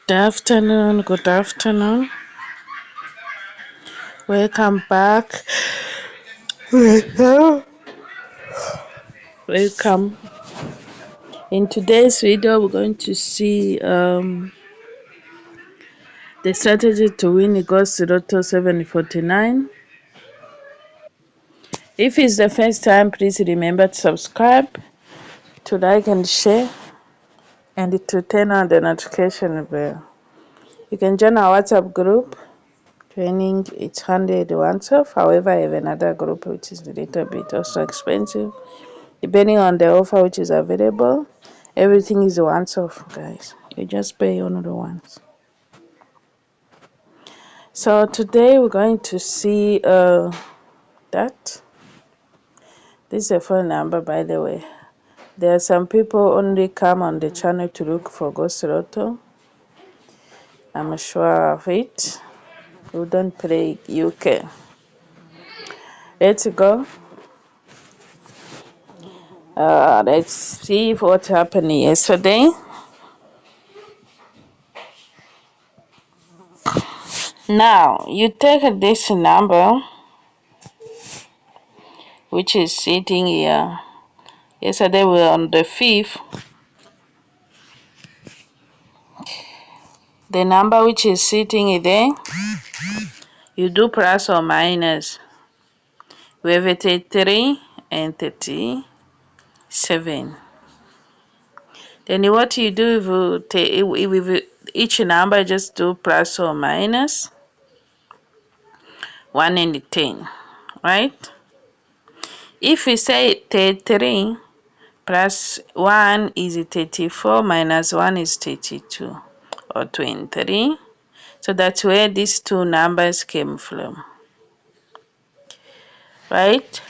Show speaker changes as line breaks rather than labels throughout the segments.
Good afternoon. Welcome back. Welcome. Welcome. In today's video, we're going to see the strategy to win Gosloto 749. If it's the first time, please remember to subscribe, to like and share, and to turn on the notification bell. You can join our WhatsApp group. Training it's 100 once off. However, I have another group which is a little bit also expensive. Depending on the offer which is available, everything is once off, guys. You just pay only once. So today we're going to see that. This is a phone number, by the way. There are some people only come on the channel to look for Gosloto. I'm sure of it. We don't play UK. Let's go. Let's see what happened yesterday. Now, you take this number, which is sitting here. Yesterday we were on the 5th. The number which is sitting there, you do plus or minus. We have 33 and 37. Then what you do, with each number, just do plus or minus 1 and 10, right? If we say 33 plus 1 is 34, minus 1 is 32 or 23. So that's where these two numbers came from, right?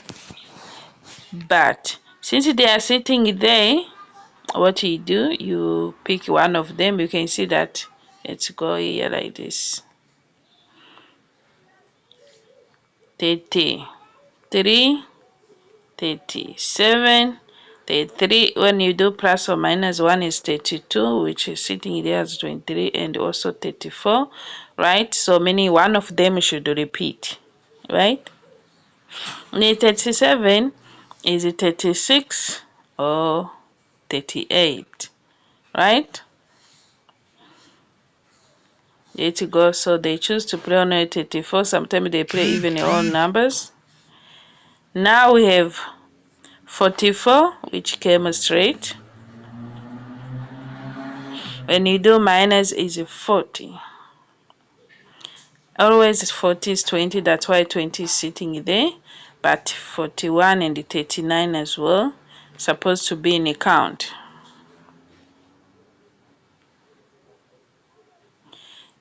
But since they are sitting there, what you do, you pick one of them. You can see that. Let's go here like this. 33, 37, 33. When you do plus or minus 1 is 32, which is sitting there as 23, and also 34, right? So meaning one of them should repeat, right? The 37 is 36 or 38, right? There you go. So they choose to play on 34. Sometimes they play even their own numbers. Now we have 44, which came straight. When you do minus is 40. Always 40 is 20. That's why 20 is sitting there. But 41 and 39 as well, supposed to be in account.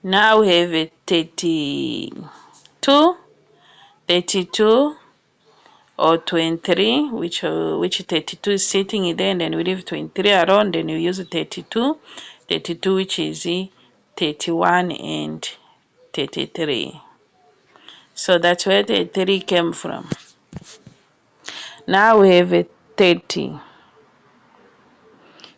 Now we have a 32, 32 or 23, which 32 is sitting there, and then we leave 23 around, then you use 32, 32 which is 31 and 33. So that's where the 3 came from. Now we have a 30.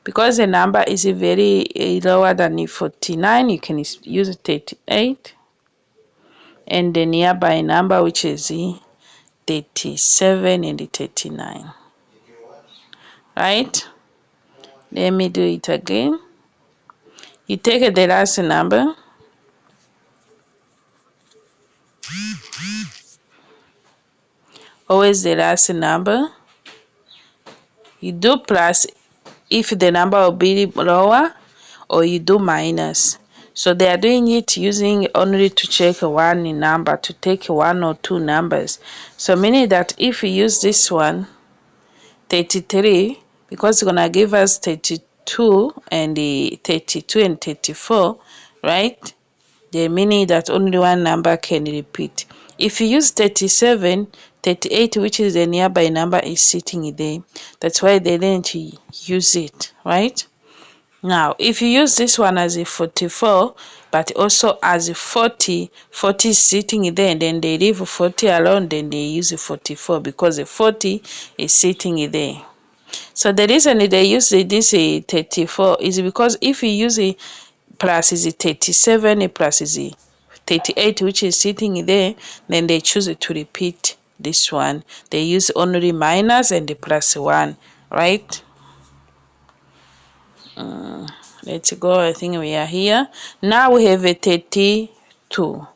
Because the number is very lower than 49, you can use 38. And the nearby number, which is 37 and 39. Right? Let me do it again. You take the last number. Always the last number. You do plus if the number will be lower, or you do minus. So they are doing it using only to check one number, to take one or two numbers. So meaning that if we use this one, 33, because it's gonna give us 32 and 32 and 34, right? The meaning that only one number can repeat. If you use 37, 38, which is the nearby number, is sitting there. That's why they didn't use it, right? Now, if you use this one as a 44, but also as a 40, 40 is sitting there, and then they leave 40 alone, then they use a 44 because the 40 is sitting there. So the reason they use this 34 is because if you use plus is 37 plus is 38, which is sitting there. Then they choose to repeat this one. They use only minus and the plus 1, right? Let's go. I think we are here. Now we have a 32.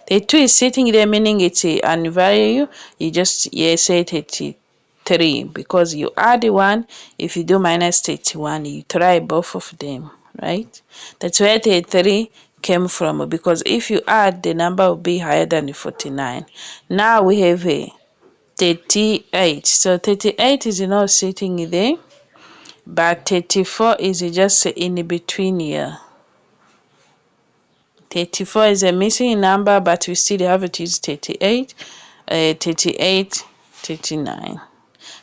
32 is sitting there, meaning it's an value. You just say 33 because you add 1. If you do minus 31, you try both of them, right? That's where 33 came from, because if you add, the number will be higher than 49. Now we have a 38. So 38 is not sitting there, but 34 is just in between here. 34 is a missing number, but we still have to use 38, 38, 39.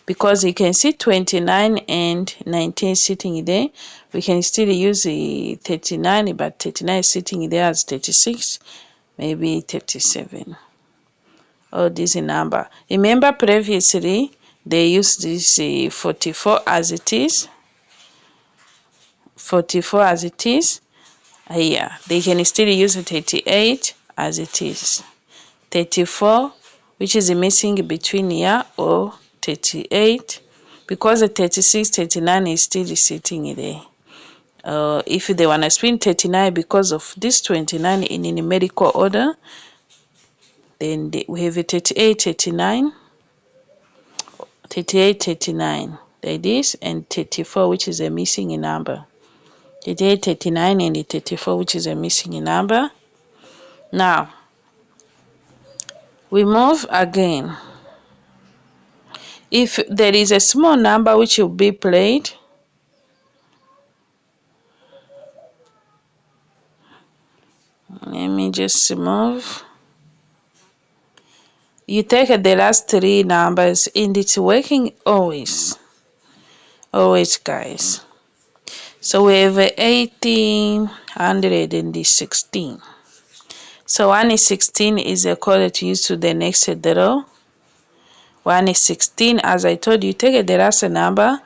Because you can see 29 and 19 sitting there, we can still use the 39, but 39 is sitting there as 36, maybe 37. Oh, this number. Remember previously, they used this 44 as it is. 44 as it is. Here, they can still use 38 as it is. 34, which is missing between here, or 38, because the 36, 39 is still sitting there. If they want to spin 39 because of this 29 in numerical order, then we have a 38, 39, 38, 39, like this, and 34, which is a missing number. 38, 39, and 34, which is a missing number. Now, we move again. If there is a small number which will be played, let me just move. You take the last 3 numbers, and it's working always. Always, guys. So we have 1816. So 116 is equal to use to the next draw. 116, as I told you, take the last number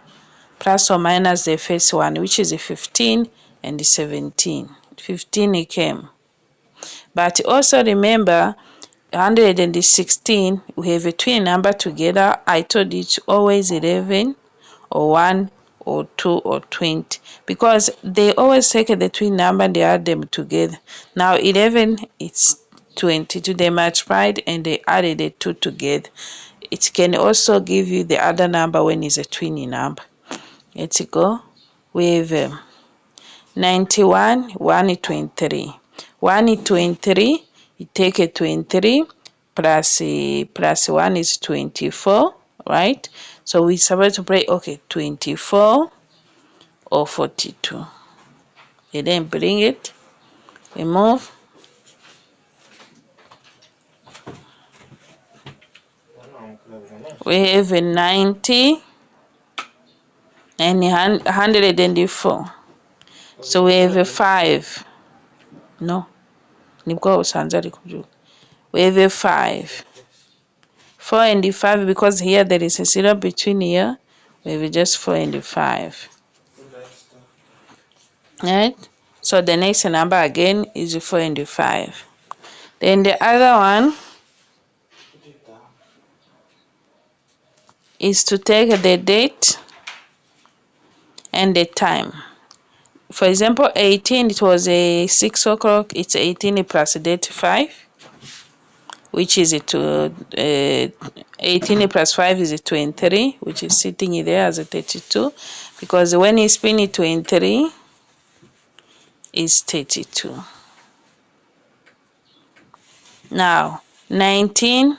plus or minus the first one, which is 15 and 17. 15 came. But also remember, 116, we have a twin number together. I told you it's always 11 or 1 or 2 or 20, because they always take the twin number and they add them together. Now 11, it's 22. They multiplied and they added the 2 together. It can also give you the other number when it's a twin number. Let's go. We have 91, 123. 123, you take a 23 plus 1 is 24, right? So we're supposed to play, okay, 24 or 42. You then bring it, we move. We have a 90 and 104. So we have a 5. No. We have a 5. 4 and 5, because here there is a 0 between here. We have just 4 and 5. Right? So the next number again is 4 and 5. Then the other one is to take the date and the time. For example, 18, it was a 6 o'clock. It's 18 plus date 5, which is 18 plus 5 is 23, which is sitting there as a 32, because when you spin it 23 is 32. Now 19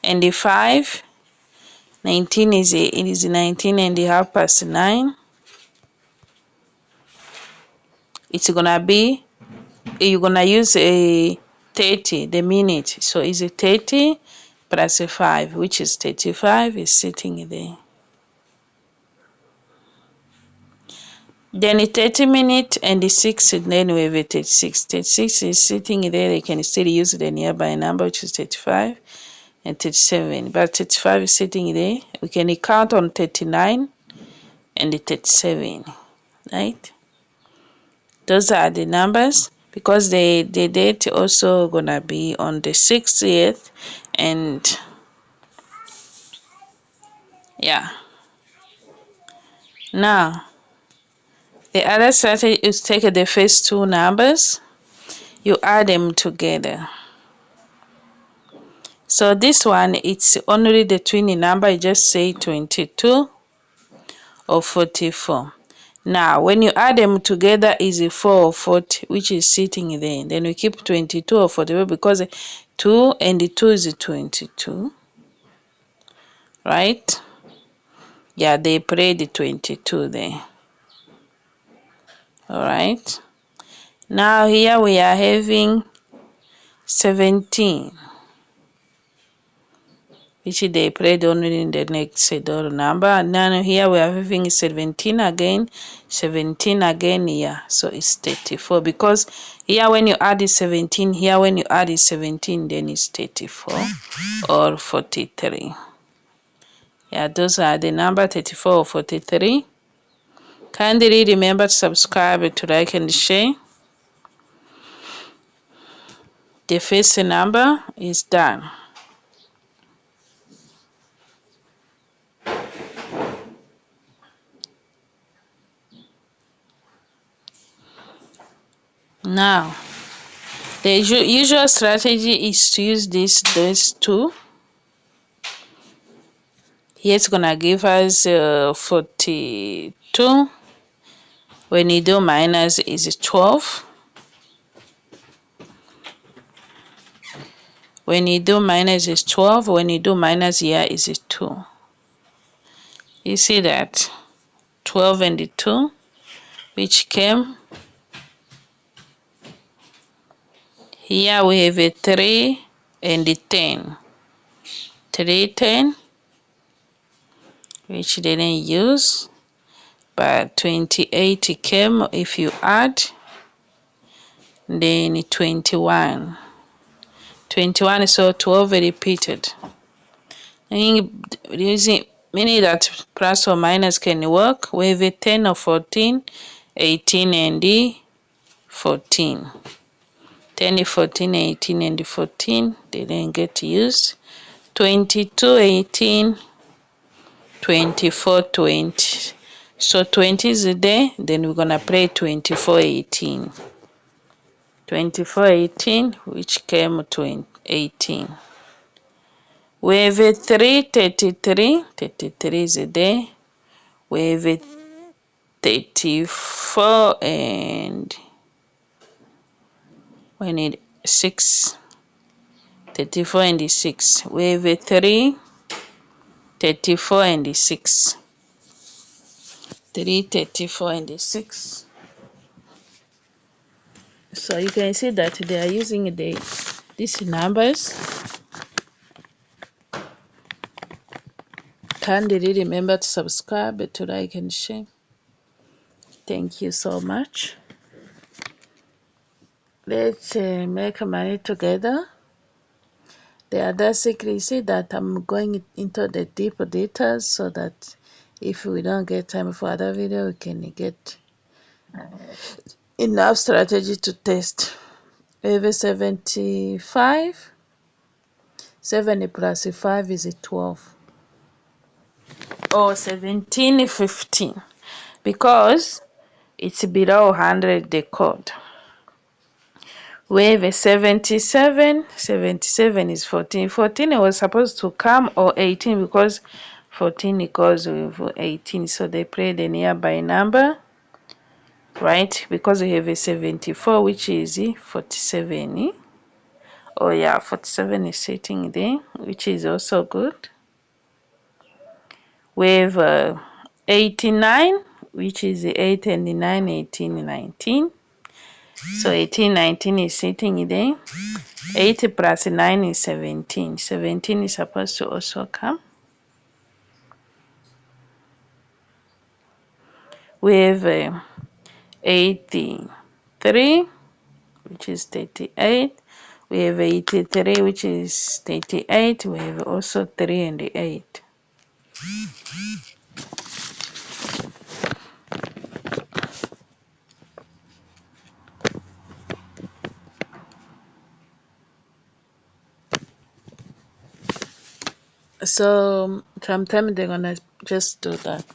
and the 5. 19 is it is 19 and a half past 9. It's gonna be, you're gonna use a 30, the minute. So it's a 30 plus a 5, which is 35, is sitting there. Then 30 minutes and the 6, and then we have a 36. 36 is sitting there. They can still use the nearby number, which is 35 and 37. But 35 is sitting there. We can count on 39 and the 37, right? Those are the numbers, because the date also gonna be on the 60th. And yeah, now the other strategy is take the first two numbers, you add them together. So this one, it's only the twin number, you just say 22 or 44. Now when you add them together, is 4 or 40, which is sitting there. Then we keep 22 or 44, because 2 and the 2 is 22, right? Yeah, they play the 22 there. All right. Now here we are having 17, which they played only in the next door number. Now here we are having 17 again, 17 again here. So it's 34, because here when you add the 17, here when you add the 17, then it's 34 or 43. Yeah, those are the number 34 or 43. Kindly remember to subscribe, to like and share. The first number is done. Now, the usual strategy is to use these two. Here it's gonna give us 42. When you do minus is 12. When you do minus is 12. When you do minus here is 2. You see that? 12 and the 2, which came. Here we have a 3 and the 10. 3, 10, which they didn't use. But 28 came if you add. Then 21. 21, so 12 repeated. Using meaning that plus or minus can work. We have a 10 or 14, 18 and the 14. 10, 14, 18 and the 14, they didn't get used. 22, 18, 24, 20. So 20 is there, then we're gonna play 24, 18. 24, 18, which came to 18. We have a 3, 33. 33 is there. We have a 34 and we need 6. 34 and the 6. We have a 3, 34 and the 6. 3, 34 and the 6. So you can see that they are using these numbers. Kindly remember to subscribe, to like and share. Thank you so much. Let's make money together. The other secret is that I'm going into the deep data, so that if we don't get time for other video, we can get enough strategy to test. We have 75. 7 plus 5 is 12. Or 17, 15. Because it's below 100 the code. We have a 77. 77 is 14. 14 was supposed to come, or 18, because 14 equals with 18. So they play the nearby number, right? Because we have a 74, which is 47. Oh yeah, 47 is sitting there, which is also good. We have 89, which is 8 and 9, 18, 19. So 18, 19 is sitting there. 8 plus 9 is 17. 17 is supposed to also come. We have 83, which is 38. We have 83, which is 38. We have also 3 and 8. So sometimes they're gonna just do that.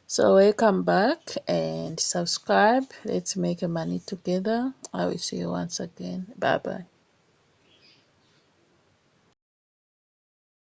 So welcome back and subscribe. Let's make money together. I will see you once again. Bye bye.